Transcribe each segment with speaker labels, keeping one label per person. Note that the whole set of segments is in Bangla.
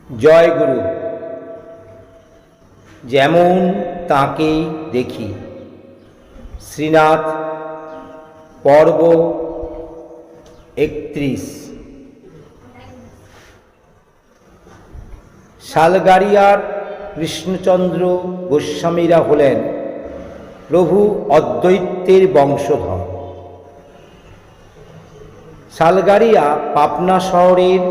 Speaker 1: জয় গুরু। যেমন তাঁকেই দেখি। শ্রীনাথ, পর্ব 31। শালগাড়িয়ার কৃষ্ণচন্দ্র গোস্বামীরা হলেন প্রভু অদ্বৈতের বংশধর। শালগাড়িয়া পাবনা শহরের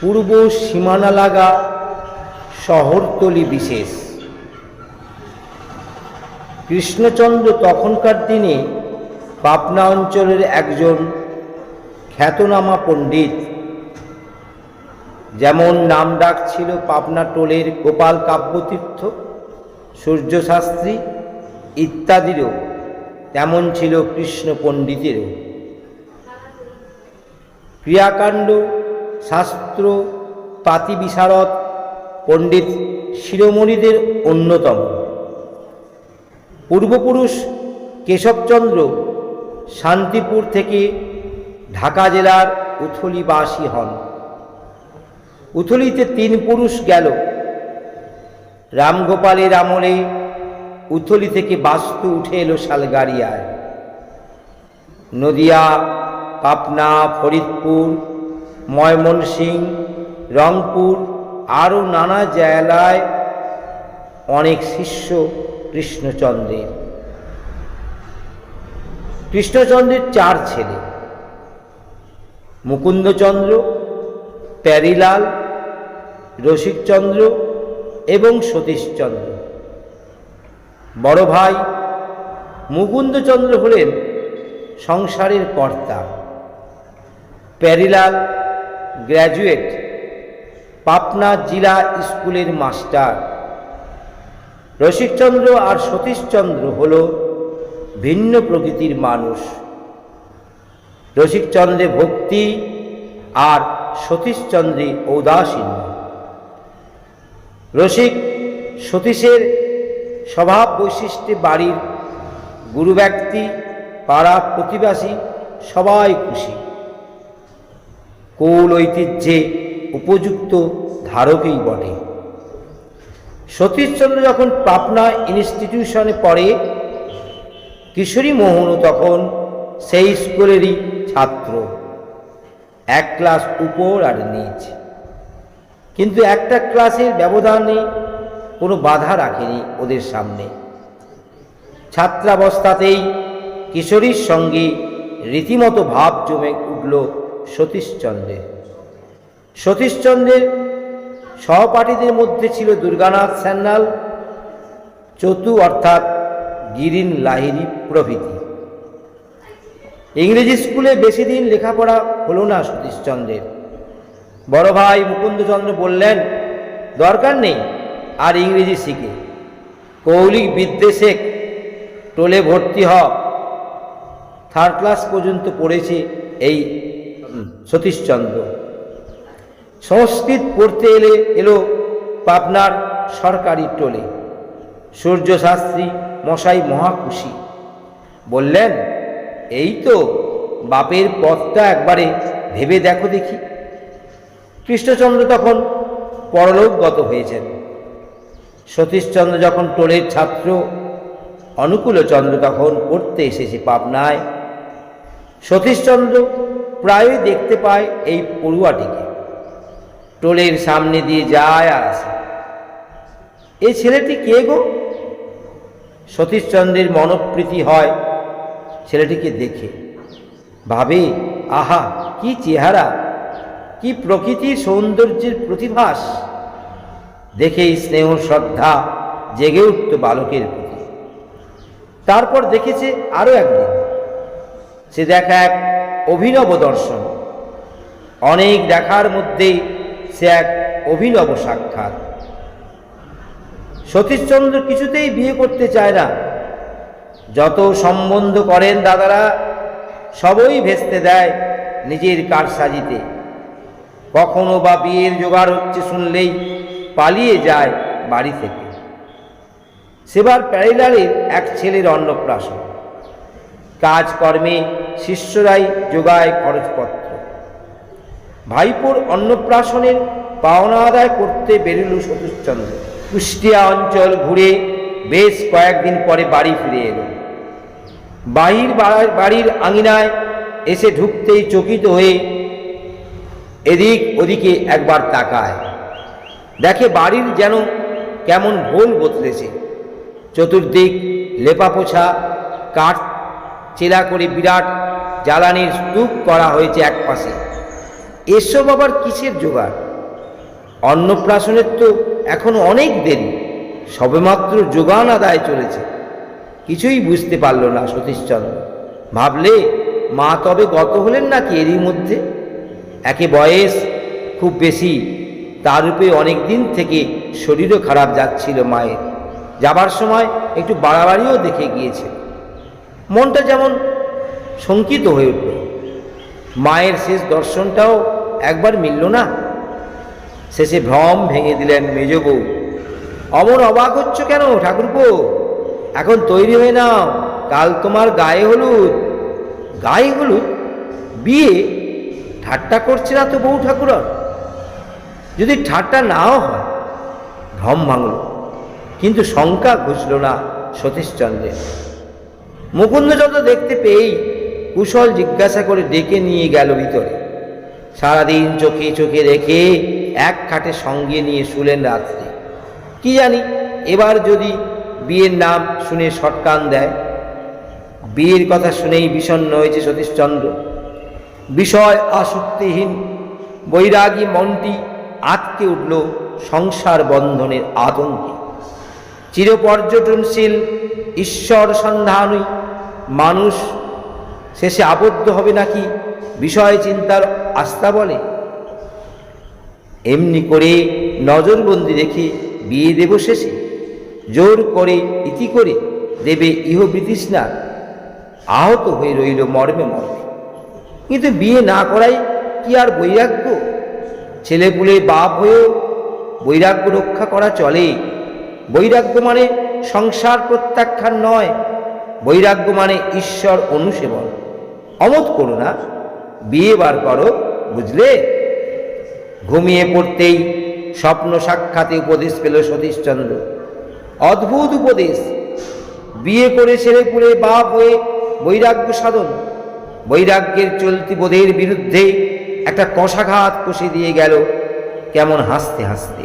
Speaker 1: পূর্ব সীমানা লাগা শহরতলি বিশেষ। কৃষ্ণচন্দ্র তখনকার দিনে পাবনা অঞ্চলের একজন খ্যাতনামা পণ্ডিত। যেমন নামডাক ছিল পাবনা টোলের গোপাল কাব্যতীর্থ, সূর্যশাস্ত্রী ইত্যাদিরও, তেমন ছিল কৃষ্ণ পণ্ডিতেরও। ক্রিয়াকাণ্ড শাস্ত্র পাতি বিশারদ পণ্ডিত শিরোমণিদের অন্যতম। পূর্বপুরুষ কেশবচন্দ্র শান্তিপুর থেকে ঢাকা জেলার উথলিবাসী হন। উথলিতে 3 পুরুষ গেল। রামগোপালের আমলে উথলি থেকে বাস্তু উঠে এলো শালগাড়িয়ায়। নদিয়া, পাবনা, ফরিদপুর, ময়মনসিংহ, রংপুর আরও নানা জেলায় অনেক শিষ্য কৃষ্ণচন্দ্রের। কৃষ্ণচন্দ্রের 4 ছেলে, মুকুন্দচন্দ্র, প্যারিলাল, রসিকচন্দ্র এবং সতীশচন্দ্র। বড় ভাই মুকুন্দচন্দ্র হলেন সংসারের কর্তা। প্যারিলাল গ্র্যাজুয়েট, পাবনা জিলা স্কুলের মাস্টার। রসিকচন্দ্র আর সতীশচন্দ্র হল ভিন্ন প্রকৃতির মানুষ। রসিকচন্দ্রে ভক্তি আর সতীশচন্দ্রে ঔদাসীন্য। রসিক সতীশের স্বভাব বৈশিষ্ট্যে বাড়ির গুরু ব্যক্তি, পাড়া প্রতিবাসী সবাই খুশি। কুল ঐতিহ্যে উপযুক্ত ধারকই বটে। সতীশচন্দ্র যখন পাবনা ইনস্টিটিউশনে পড়ে, কিশোরী মোহনও তখন সেই স্কুলেরই ছাত্র, 1 ক্লাস উপর আর নিচ। কিন্তু একটা ক্লাসের ব্যবধানে কোনো বাধা রাখেনি ওদের সামনে। ছাত্রাবস্থাতেই কিশোরীর সঙ্গে রীতিমতো ভাব জমে উঠল সতীশচন্দ্রের। সতীশচন্দ্রের সহপাঠীদের মধ্যে ছিল দুর্গানাথ সান্যাল, চতু অর্থাৎ গিরিন লাহিড়ী প্রভৃতি। ইংরেজি স্কুলে বেশি দিন লেখাপড়া হলো না সতীশচন্দ্রের। বড় ভাই মুকুন্দচন্দ্র বললেন, দরকার নেই আর ইংরেজি শিখে, কৌলিক বিদ্যে শেখ, টোলে ভর্তি হ। 3rd ক্লাস পর্যন্ত পড়েছে এই সতীশচন্দ্র। সংস্কৃত পড়তে এলো পাবনার সরকারি টোলে। সূর্যশাস্ত্রী মশাই মহা খুশি, বললেন, এই তো বাপের পথটা একবারে ভেবে দেখো দেখি। কৃষ্ণচন্দ্র তখন পরলোকগত হয়েছেন। সতীশচন্দ্র যখন টোলের ছাত্র, অনুকূলচন্দ্র তখন পড়তে এসেছে পাবনায়। সতীশচন্দ্র প্রায়ই দেখতে পায় এই পড়ুয়াটিকে, টোলের সামনে দিয়ে যায় আর আসে। এই ছেলেটি কে গো? সতীশচন্দ্রের মনোপ্রীতি হয় ছেলেটিকে দেখে। ভাবে, আহা কি চেহারা, কি প্রকৃতির সৌন্দর্যের প্রতিভাস। দেখেই স্নেহ শ্রদ্ধা জেগে উঠত বালকের প্রতি। তারপর দেখেছে আরও একদিন। সে দেখা এক অভিনব দর্শন। অনেক দেখার মধ্যে সে এক অভিনব সাক্ষাৎ। সতীশচন্দ্র কিছুতেই বিয়ে করতে চায় না। যত সম্বন্ধ করেন দাদারা, সবই ভেস্তে দেয় নিজের কারসাজিতে। কখনো বা বিয়ের জোগাড় হচ্ছে শুনলেই পালিয়ে যায় বাড়ি থেকে। সেবার প্যারিলালের এক ছেলের অন্নপ্রাশন। কাজকর্মে শিষ্যরাই যোগায় খরচপত্র। ভাইপোর অন্নপ্রাশনের পাওনা আদায় করতে বেরুল সতীশচন্দ্র। কুষ্টিয়া অঞ্চল ঘুরে বেশ কয়েকদিন পরে বাড়ি ফিরে এলো। বাড়ির আঙিনায় এসে ঢুকতেই চকিত হয়ে এদিক ওদিকে একবার তাকায়, দেখে বাড়ির যেন কেমন ভোল বদলেছে। চতুর্দিক লেপাপোছা, কাঠ চেলা করে বিরাট জ্বালানির স্তূপ করা হয়েছে একপাশে। এসব আবার কিসের জোগাড়? অন্নপ্রাশনের তো এখনো অনেক দেরি, সবেমাত্র যোগান আদায় চলেছে। কিছুই বুঝতে পারল না সতীশচন্দ্র। ভাবলে মা তবে গত হলেন নাকি এরই মধ্যে? একে বয়স খুব বেশি, তার রূপে অনেক দিন থেকে শরীরও খারাপ যাচ্ছিল মায়ের। যাবার সময় একটু বাড়াবাড়িও দেখে গিয়েছে। মনটা যেমন শঙ্কিত হয়ে উঠল। মায়ের শেষ দর্শনটাও একবার মিলল না। শেষে ভ্রম ভেঙে দিলেন মেজ বউ। অমন অবাক হচ্ছ কেন ঠাকুরপো? এখন তৈরি হয়ে নাও, কাল তোমার গায়ে হলুদ। গায়ে হলুদ? বিয়ে? ঠাট্টা করছে না তো বউ ঠাকুরন? যদি ঠাট্টা নাও হয়? ভ্রম ভাঙল, কিন্তু শঙ্কা ঘুচল না সতীশচন্দ্রের। মুকুন্দ যত দেখতে পেয়েই কুশল জিজ্ঞাসা করে ডেকে নিয়ে গেল ভিতরে। সারাদিন চোখে চোখে রেখে এক খাটে সঙ্গে নিয়ে শুলেন রাত্রে। কি জানি এবার যদি বিয়ের নাম শুনে শটকান দেয়। বিয়ের কথা শুনেই বিষণ্ণ হয়েছে সতীশচন্দ্র। বিষয় আসক্তিহীন বৈরাগী মনটি আটকে উঠল সংসার বন্ধনের আতঙ্কে। চিরপর্যটনশীল ঈশ্বর সন্ধানী মানুষ শেষে আবদ্ধ হবে নাকি বিষয় চিন্তার আস্থা বলে? এমনি করে নজরবন্দি রেখে বিয়ে দেব শেষে? জোর করে ইতি করে দেবে ইহ বিতৃষ্ণা? আহত হয়ে রইল মর্মে মর্মে। কিন্তু বিয়ে না করাই কি আর বৈরাগ্য? ছেলেপুলে বাপ হয়েও বৈরাগ্য রক্ষা করা চলে? বৈরাগ্য মানে সংসার প্রত্যাখ্যান নয়, বৈরাগ্য মানে ঈশ্বর অনুসেবন। অমত করো না, বিয়ে বার করো, বুঝলে? ঘুমিয়ে পড়তেই স্বপ্ন সাক্ষাতে উপদেশ পেল সতীশচন্দ্র। অদ্ভুত উপদেশ। বিয়ে করে ছেলেপুলে বাপ হয়ে বৈরাগ্য সাধন। বৈরাগ্যের চলতি বোধের বিরুদ্ধে একটা কষাঘাত কষে দিয়ে গেল। কেমন হাসতে হাসতে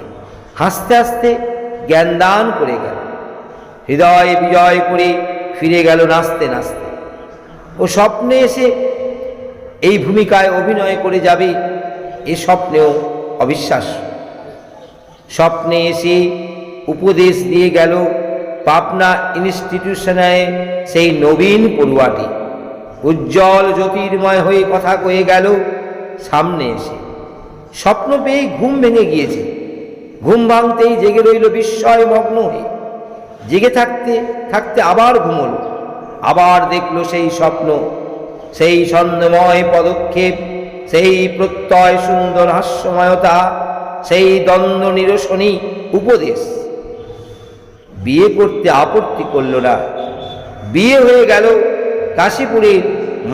Speaker 1: হাসতে হাসতে জ্ঞানদান করে গেল। হৃদয় বিজয় করে ফিরে গেল নাচতে নাচতে। ও স্বপ্নে এসে এই ভূমিকায় অভিনয় করে যাবে, এ স্বপ্নেও অবিশ্বাস্য। স্বপ্নে এসে উপদেশ দিয়ে গেল পাবনা ইনস্টিটিউশনে সেই নবীন পড়ুয়াটি। উজ্জ্বল জ্যোতির্ময় হয়ে কথা কয়ে গেল সামনে এসে। স্বপ্ন পেয়ে ঘুম ভেঙে গিয়েছে। ঘুম ভাঙতেই জেগে রইল বিস্ময় মগ্ন হয়ে। জেগে থাকতে থাকতে আবার ঘুমল। আবার দেখল সেই স্বপ্ন, সেই ছন্দময় পদক্ষেপ, সেই প্রত্যয় সুন্দর হাস্যময়তা, সেই দ্বন্দ্ব নিরসনী উপদেশ। বিয়ে করতে আপত্তি করল না। বিয়ে হয়ে গেল কাশীপুরের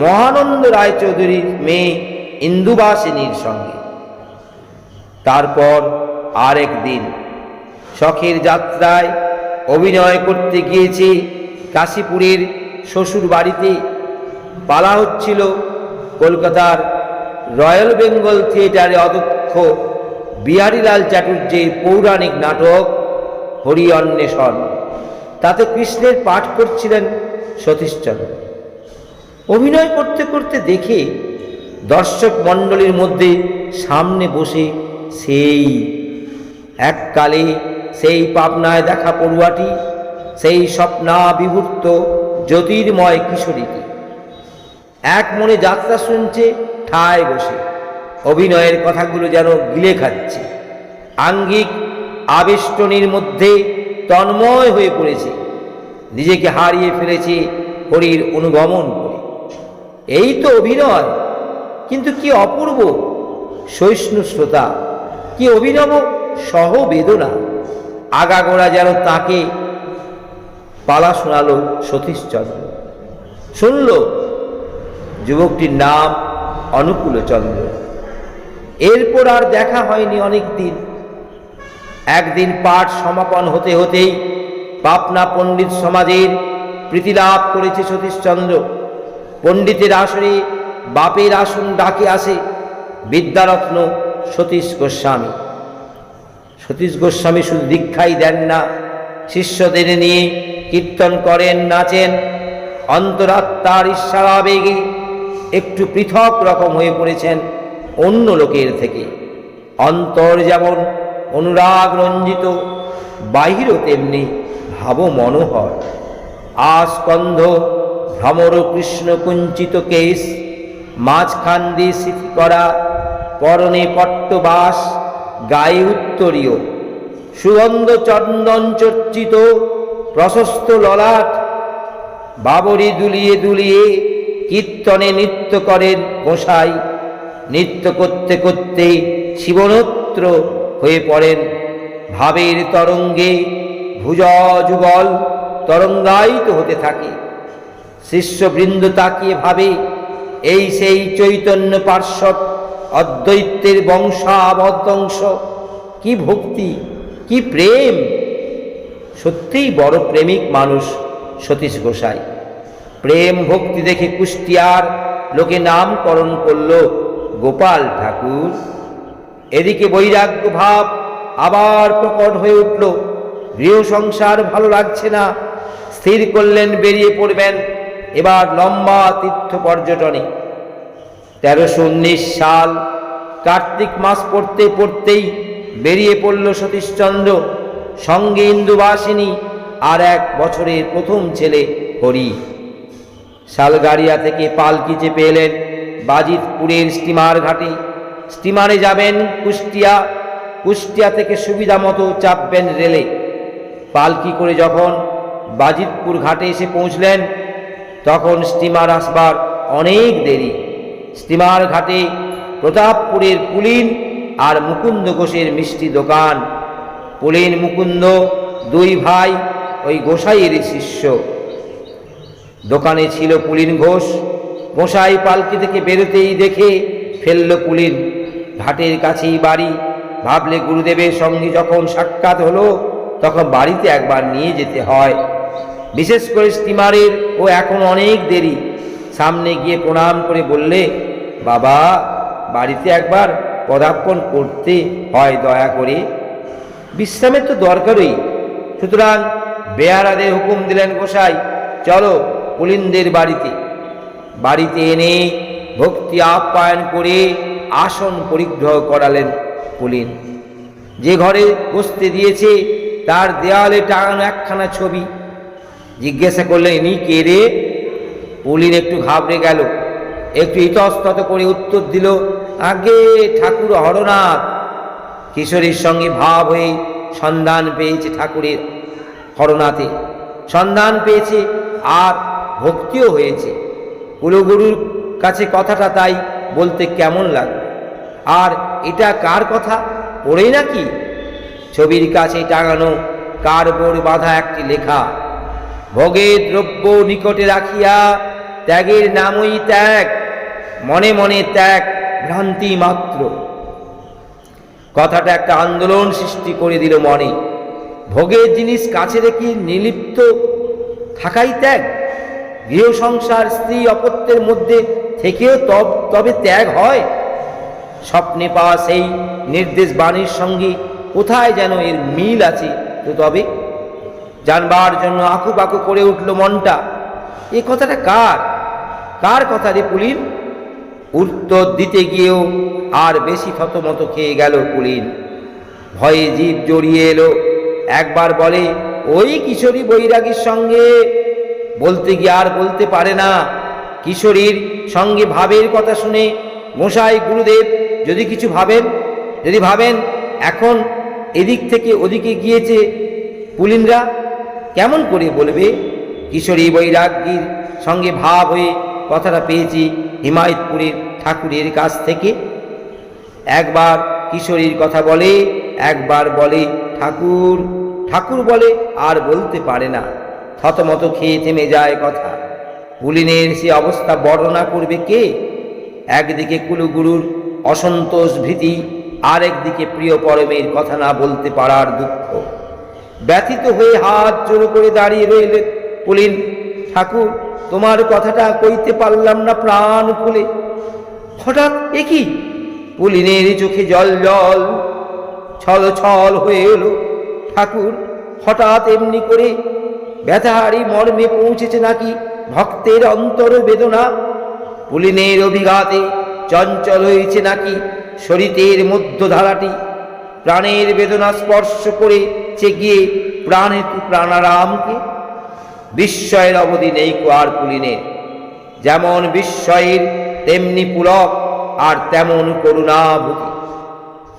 Speaker 1: মহানন্দ রায়চৌধুরীর মেয়ে ইন্দুবাসিনীর সঙ্গে। তারপর আরেক দিন শখের যাত্রায় অভিনয় করতে গিয়েছে কাশীপুরের শ্বশুর বাড়িতে। পালা হচ্ছিল কলকাতার রয়্যাল বেঙ্গল থিয়েটারে অধ্যক্ষ বিহারীলাল চাটুর্যের পৌরাণিক নাটক হরি অন্বেষণ। তাতে কৃষ্ণের পাঠ করছিলেন সতীশচন্দ্র। অভিনয় করতে করতে দেখে দর্শক মণ্ডলীর মধ্যে সামনে বসে সেই এককালে সেই পাবনায় দেখা পড়ুয়াটি, সেই স্বপ্নাবিভূত জ্যোতির্ময় কিশোরীটি। এক মনে যাত্রা শুনছে ঠায় বসে। অভিনয়ের কথাগুলো যেন গিলে খাচ্ছে। আঙ্গিক আবেষ্টনীর মধ্যে তন্ময় হয়ে পড়েছে। নিজেকে হারিয়ে ফেলেছে হরির অনুগমন করে। এই তো অভিনয়, কিন্তু কি অপূর্ব সহিষ্ণু শ্রোতা, কি অভিনব সহবেদনা। আগাগোড়া যেন তাকে পালা শোনালো সতীশচন্দ্র। শুনল যুবকটির নাম অনুকূলচন্দ্র। এরপর আর দেখা হয়নি অনেক দিন। একদিন পাঠ সমাপন হতে হতেই পাবনা পণ্ডিত সমাজের প্রীতিলাভ করেছে সতীশচন্দ্র। পণ্ডিতের আসরে বাপের আসন ডাকে আসে বিদ্যারত্ন সতীশ গোস্বামী। সতীশ গোস্বামী শুধু দীক্ষাই দেন না, শিষ্যদের নিয়ে কীর্তন করেন, নাচেন। অন্তরাত্মার ঈশ্বরাবেগে একটু পৃথক রকম হয়ে পড়েছেন অন্য লোকের থেকে। অন্তর যেমন অনুরাগ রঞ্জিত, বাহিরও তেমনি ভাব মনোহর। আস্কন্ধ ভ্রমর কৃষ্ণ কুঞ্চিত কেশ, মাঝখান দিয়ে স্মৃতি করা, পরনে পট্টবাস, গায়ে উত্তরীয়, সুগন্ধ চন্দন চর্চিত প্রশস্ত ললাট। বাবরি দুলিয়ে দুলিয়ে কীর্তনে নৃত্য করেন গোসাই। নৃত্য করতে করতে শিবনোত্র হয়ে পড়েন। ভাবের তরঙ্গে ভুজযুগল তরঙ্গায়িত হতে থাকে। শিষ্যবৃন্দ তাকিয়ে ভাবে, এই সেই চৈতন্য পার্শ্বদ অদ্বৈতের বংশাবদংশ। কি ভক্তি, কি প্রেম! সত্যিই বড় প্রেমিক মানুষ সতীশ গোসাই। প্রেম ভক্তি দেখে কুষ্টিয়ার লোকে নামকরণ করল গোপাল ঠাকুর। এদিকে বৈরাগ্য ভাব আবার প্রকট হয়ে উঠল। গৃহ সংসার ভালো লাগছে না, স্থির করলেন বেরিয়ে পড়বেন এবার লম্বা তীর্থ পর্যটনে। 1319 সাল কার্তিক মাস পড়তে পড়তেই বেরিয়ে পড়ল সতীশচন্দ্র, সঙ্গে ইন্দুবাসিনী আর 1 বছরের প্রথম ছেলে হরি। শালগাড়িয়া থেকে পালকি চেপে এলেন বাজিতপুরের স্টিমার ঘাটে। স্টিমারে যাবেন কুষ্টিয়া, কুষ্টিয়া থেকে সুবিধা মতো চাপবেন রেলে। পালকি করে যখন বাজিতপুর ঘাটে এসে পৌঁছলেন তখন স্টিমার আসবার অনেক দেরি। স্টিমার ঘাটে প্রতাপপুরের পুলিন আর মুকুন্দ ঘোষের মিষ্টি দোকান। পুলিন মুকুন্দ 2 ভাই, ওই গোসাইয়ের শিষ্য। দোকানে ছিল পুলিন ঘোষ। গোসাই পালকি থেকে বেরোতেই দেখে ফেলল পুলিন। ঘাটের কাছেই বাড়ি। ভাবলে গুরুদেবের সঙ্গে যখন সাক্ষাৎ হলো তখন বাড়িতে একবার নিয়ে যেতে হয়। বিশেষ করে স্টিমারের ও এখন অনেক দেরি। সামনে গিয়ে প্রণাম করে বললে, বাবা, বাড়িতে একবার পদার্পণ করতে হয় দয়া করে। বিশ্রামের তো দরকারই। সুতরাং বেয়ারাদের হুকুম দিলেন গোসাই, চলো পুলিনদের বাড়িতে। বাড়িতে এনে ভক্তি আপ্যায়ন করে আসন পরিগ্রহ করালেন পুলিন। যে ঘরে বসতে দিয়েছে তার দেয়ালে টাঙানো একখানা ছবি। জিজ্ঞাসা করলেন, ইনি কে রে? পুলিন একটু ঘাবড়ে গেল, একটু ইতস্তত করে উত্তর দিল, আগে ঠাকুর হরনাথ। কিশোরীর সঙ্গে ভাব হয়ে সন্ধান পেয়েছে ঠাকুরের। হরনাথে সন্ধান পেয়েছে আর ভক্তিও হয়েছে। কুলগুরুর কাছে কথাটা তাই বলতে কেমন লাগে। আর এটা কার কথা? পড়েই নাকি? ছবির কাছে টাঙানো কার্ডবোর্ড বাঁধা একটি লেখা, ভোগের দ্রব্য নিকটে রাখিয়া ত্যাগের নামই ত্যাগ, মনে মনে ত্যাগ ভ্রান্তি মাত্র। কথাটা একটা আন্দোলন সৃষ্টি করে দিল মনে। ভোগের জিনিস কাছে রেখে নিলিপ্ত থাকাই ত্যাগ? গৃহ সংসার স্ত্রী অপত্যের মধ্যে থেকেও তবে ত্যাগ হয়? স্বপ্নে পাওয়া সেই নির্দেশ বাণীর সঙ্গে কোথায় যেন এর মিল আছে তো তবে? জানবার জন্য আকুপাকু করে উঠল মনটা। এ কথাটা কার কথা রে পুলিন? উত্তর দিতে গিয়েও আর বেশি থতমত খেয়ে গেল পুলিন। ভয়ে জিভ জড়িয়ে এলো। একবার বলে, ওই কিশোরী বৈরাগীর সঙ্গে। বলতে গিয়ে আর বলতে পারে না। কিশোরীর সঙ্গে ভাবের কথা শুনে মশাই গুরুদেব যদি কিছু ভাবেন এখন এদিক থেকে ওদিকে গিয়েছে পুলিনরা কেমন করে বলবে? কিশোরী বৈরাগীর সঙ্গে ভাব হয়ে কথাটা পেয়েছি হিমায়তপুরের ঠাকুরের কাছ থেকে। একবার কিশোরীর কথা বলে, একবার বলে ঠাকুর বলে, আর বলতে পারে না। থতমত খেয়ে থেমে যায় কথা। পুলিনের সে অবস্থা বর্ণনা করবে কে? একদিকে কুলগুরুর অসন্তোষ ভীতি, আর একদিকে প্রিয় পরমের কথা না বলতে পারার দুঃখ। ব্যথিত হয়ে হাত জোড়ো করে দাঁড়িয়ে রইলেন পুলিন। ঠাকুর, তোমার কথাটা কইতে পারলাম না প্রাণ খুলে। হঠাৎ এ কি? পুলিনের চোখে জল জল ছল ছল হয়ে এলো। ঠাকুর, হঠাৎ এমনি করে ব্যথাহারি মর্মে পৌঁছেছে নাকি ভক্তের অন্তর বেদনা? পুলিনের অভিঘাতে চঞ্চল হয়েছে নাকি শরীরের মধ্যধারাটি? প্রাণের বেদনা স্পর্শ করে গিয়ে প্রাণেতু প্রাণারামকে। বিস্ময়ের অবধি নেই আর পুলিনের। যেমন বিস্ময়ের তেমনি পুলক, আর তেমন করুণাভূতি।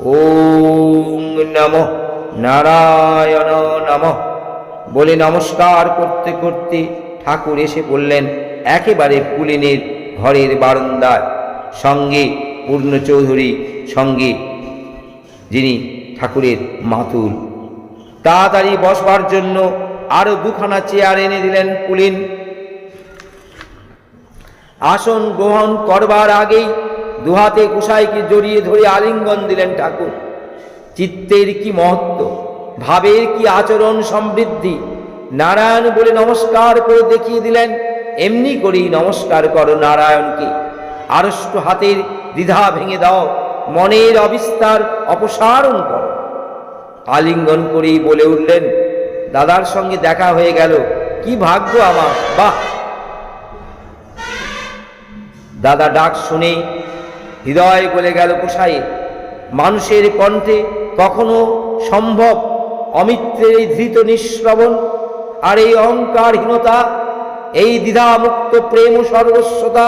Speaker 1: ওম নমঃ নারায়ণ নমঃ বলে নমস্কার করতে করতে ঠাকুর এসে বললেন একেবারে পুলিনের ঘরের বারান্দায়। সঙ্গে পূর্ণ চৌধুরী, সঙ্গে যিনি ঠাকুরের মাতুল। তাড়াতাড়ি বসবার জন্য আরো দুখানা চেয়ার এনে দিলেন পুলিন। আসন গ্রহণ করবার আগেই দুহাতে গোসাইকে জড়িয়ে ধরে আলিঙ্গন দিলেন ঠাকুর। চিত্তের কি মহত্ব, ভাবের কি আচরণ সমৃদ্ধি! নারায়ণ বলে নমস্কার করে দেখিয়ে দিলেন, এমনি করেই নমস্কার করো নারায়ণকে। আড়ষ্ট হাতের দ্বিধা ভেঙে দাও, মনের অবিস্তার অপসারণ করো। আলিঙ্গন করেই বলে উঠলেন, দাদার সঙ্গে দেখা হয়ে গেল, কি ভাগ্য আমার! বাহ! দাদা ডাক শুনে হৃদয় গলে গেল গোসাইয়ের। মানুষের কণ্ঠে কখনো সম্ভব অমিত্রের এই ধৃত নিঃশ্রবণ, আর এই অহংকারহীনতা, এই দ্বিধামুক্ত প্রেম ও সর্বস্বতা,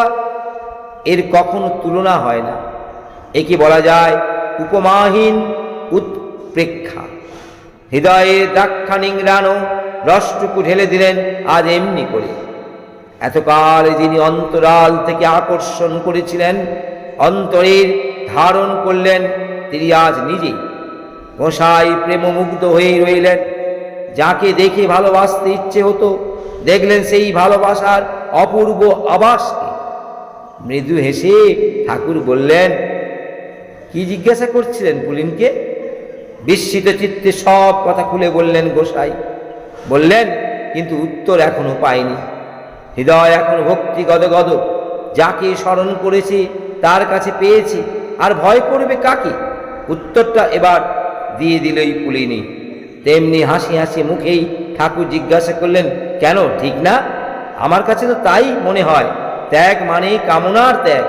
Speaker 1: এর কখনো তুলনা হয় না। একে বলা যায় উপমাহীন উৎপ্রেক্ষা। হৃদয়ের দাক্ষা নিংড়ানো রসটুকু ঢেলে দিলেন আজ এমনি করে। এতকাল যিনি অন্তরাল থেকে আকর্ষণ করেছিলেন, অন্তরের ধারণ করলেন, তিনি আজ নিজেই গোসাই প্রেমমুগ্ধ হয়ে রইলেন। যাকে দেখে ভালোবাসতে ইচ্ছে হতো, দেখলেন সেই ভালোবাসার অপূর্ব আভাসকে। মৃদু হেসে ঠাকুর বললেন, কি জিজ্ঞাসা করছিলেন পুলিনকে? বিস্মিত চিত্তে সব কথা খুলে বললেন গোসাই। বললেন, কিন্তু উত্তর এখনো পাইনি। হৃদয় এখন ভক্তি গদগদ। যাকে স্মরণ করেছে তার কাছে পেয়েছে, আর ভয় করবে কাকে? উত্তরটা এবার দিয়ে দিলই পুলিনি। তেমনি হাসি হাসি মুখেই ঠাকুর জিজ্ঞাসা করলেন, কেন, ঠিক না? আমার কাছে তো তাই মনে হয়। ত্যাগ মানে কামনার ত্যাগ,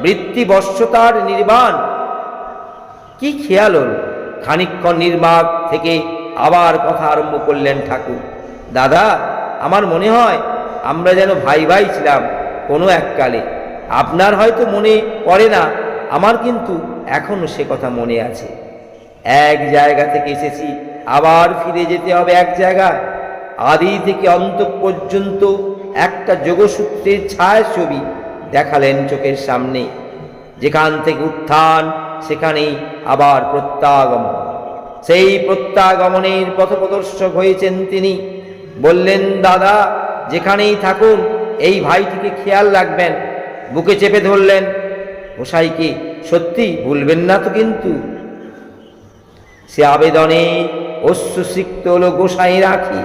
Speaker 1: বৃত্তি বশ্যতার নির্বাণ। কি খেয়াল হল! খানিকক্ষণ নির্বাক থেকে আবার কথা আরম্ভ করলেন ঠাকুর। দাদা, আমার মনে হয় আমরা যেন ভাই ভাই ছিলাম কোনো এককালে। আপনার হয়তো মনে পড়ে না, আমার কিন্তু এখনো সে কথা মনে আছে। এক জায়গা থেকে এসেছি, আবার ফিরে যেতে হবে এক জায়গায়। আদি থেকে অন্ত পর্যন্ত একটা যোগসূত্রের ছায়াছবি দেখালেন চোখের সামনে। যেখান থেকে উত্থান, সেখানেই আবার প্রত্যাগমন। সেই প্রত্যাগমনের পথপ্রদর্শক হয়েছেন তিনি। বললেন, দাদা যেখানেই থাকুন এই ভাইটিকে খেয়াল রাখবেন। বুকে চেপে ধরলেন। গোসাইকে সত্যি ভুলবেন না তো কিন্তু? সে আবেদনে অশ্রুসিক্ত হলো গোসাই রাখি।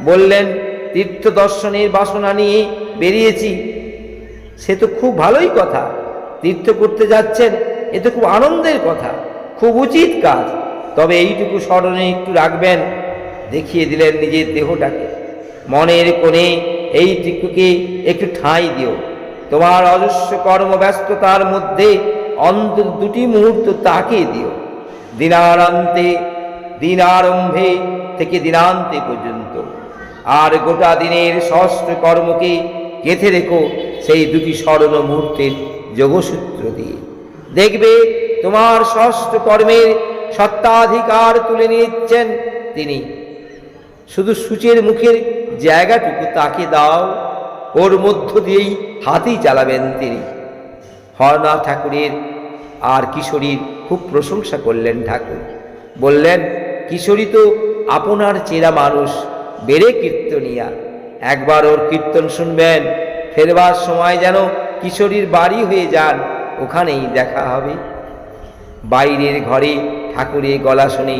Speaker 1: বললেন, তীর্থ দর্শনের বাসনা নিয়ে বেরিয়েছি। সে তো খুব ভালোই কথা। তীর্থ করতে যাচ্ছেন, এ তো খুব আনন্দের কথা, খুব উচিত কাজ। তবে এইটুকু স্মরণে একটু রাখবেন। দেখিয়ে দিলেন নিজের দেহটাকে। মনের কোণে এইটুকুকে একটু ঠাঁই দিও। তোমার অজস্র কর্মব্যস্ততার মধ্যে অন্তত দুটি মুহূর্ত তাকে দিও। দিনারম্ভে থেকে দিনান্তে পর্যন্ত। আর গোটা দিনের সহস্র কর্মকে গেঁথে রেখো সেই দুটি স্মরণ মুহূর্তের যোগসূত্র দিয়ে। দেখবে তোমার সহস্র কর্মের সত্ত্বাধিকার তুলে নিচ্ছেন তিনি। শুধু সূচের মুখের জায়গাটুকু তাকে দাও, ওর মধ্য দিয়েই হাতই চালাবেন তিনি। হরনাথ ঠাকুরের আর কিশোরীর খুব প্রশংসা করলেন ঠাকুর। বললেন, কিশোরী তো আপনার চেনা মানুষ, বেড়ে কীর্তনিয়া। একবার ওর কীর্তন শুনবেন, ফেরবার সময় যেন কিশোরীর বাড়ি হয়ে যান, ওখানেই দেখা হবে। বাইরের ঘরে ঠাকুরের গলা শুনে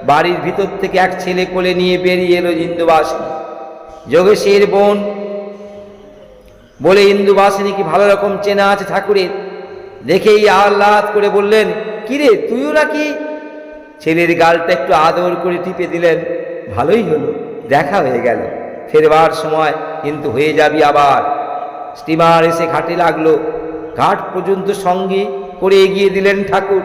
Speaker 1: বাড়ির ভিতর থেকে এক ছেলে কোলে নিয়ে বেরিয়ে এলো ইন্দুবাসিনী। যোগেশের বোন বলে ইন্দুবাসিনীকে ভালো রকম চেনা আছে ঠাকুরের, দেখেই আহ্লাদ করে বললেন, কিরে তুইও নাকি? ছেলের গালটা একটু আদর করে টিপে দিলেন। ভালোই হলো, দেখা হয়ে গেল, ফেরবার সময় কিন্তু হয়ে যাবি আবার। স্টিমার এসে ঘাটে লাগলো। ঘাট পর্যন্ত সঙ্গে করে এগিয়ে দিলেন ঠাকুর।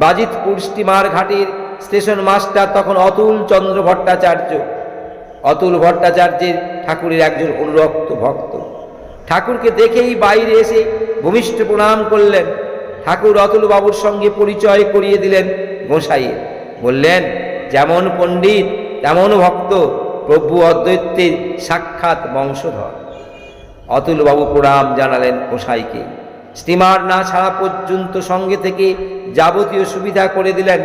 Speaker 1: বাজিতপুর স্টিমার ঘাটের স্টেশন মাস্টার তখন অতুল চন্দ্র ভট্টাচার্য। অতুল ভট্টাচার্যের ঠাকুরের একজন অনুরক্ত ভক্ত। ঠাকুরকে দেখেই বাইরে এসে ভূমিষ্ঠ প্রণাম করলেন। ঠাকুর অতুল বাবুর সঙ্গে পরিচয় করিয়ে দিলেন গোসাইয়ের। বললেন, যেমন পণ্ডিত তেমন ভক্ত, প্রভু অদ্বৈতের সাক্ষাৎ বংশধর। অতুলবাবু প্রণাম জানালেন গোসাইকে। স্টিমার না ছাড়া পর্যন্ত সঙ্গে থেকে যাবতীয় সুবিধা করে দিলেন।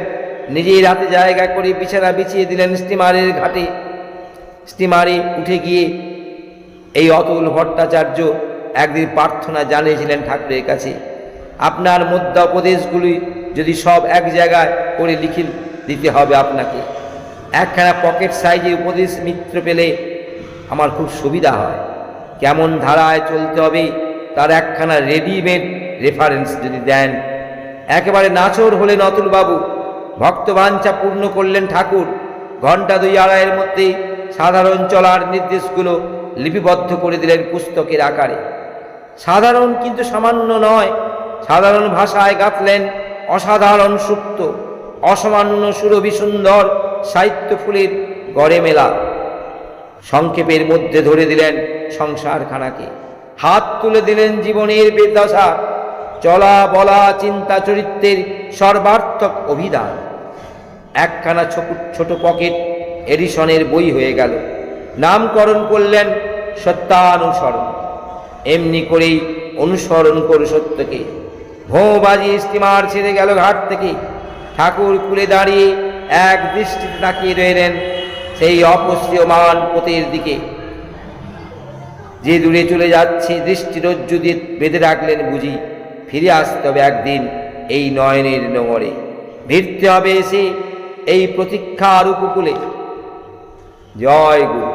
Speaker 1: নিজেই রাতে জায়গা করে বিছানা বিছিয়ে দিলেন স্টিমারের ঘাটে। স্টিমারে উঠে গিয়ে এই অতুল ভট্টাচার্য একদিন প্রার্থনা জানিয়েছিলেন ঠাকুরের কাছে, আপনার মুদ্রা উপদেশগুলি যদি সব এক জায়গায় করে লিখে দিতে হবে আপনাকে। একখানা পকেট সাইজের উপদেশ মিত্র পেলে আমার খুব সুবিধা হয়। কেমন ধারায় চলতে হবে তার একখানা রেডিমেড রেফারেন্স যদি দেন। একেবারে নাছোড় হলেন অতুলবাবু। ভক্তবাঞ্ছা পূর্ণ করলেন ঠাকুর। ঘণ্টা 2-2.5-এর মধ্যে সাধারণ চলার নির্দেশগুলো লিপিবদ্ধ করে দিলেন পুস্তকের আকারে। সাধারণ কিন্তু সামান্য নয়, সাধারণ ভাষায় গাঁথলেন অসাধারণ সুপ্ত অসামান্য সুরভি সুন্দর সাহিত্য ফুলের গড়ে মেলা। সংক্ষেপের মধ্যে ধরে দিলেন সংসারখানাকে, হাত তুলে দিলেন জীবনের বেদশা, চলা বলা চিন্তা চরিত্রের সর্বার্থক অভিধান। একখানা ছোট পকেট এডিশনের বই হয়ে গেল। নামকরণ করলেন সত্যানুসরণ। এমনি করেই অনুসরণ করো সত্যকে। ভোঁ বাজিয়ে স্টিমার ছেড়ে গেল ঘাট থেকে। ঠাকুর কুলে দাঁড়িয়ে এক দৃষ্টিতে তাকিয়ে রইলেন সেই অপসৃয়মান পথের দিকে, যে দূরে চলে যাচ্ছে। দৃষ্টিরজ্জু দিয়ে বেঁধে রাখলেন বুঝি, ফিরে আসতে হবে একদিন এই নয়নের নোঙরে, ভিড়তে হবে এসে এই প্রতীক্ষার উপকূলে। জয় গুরু।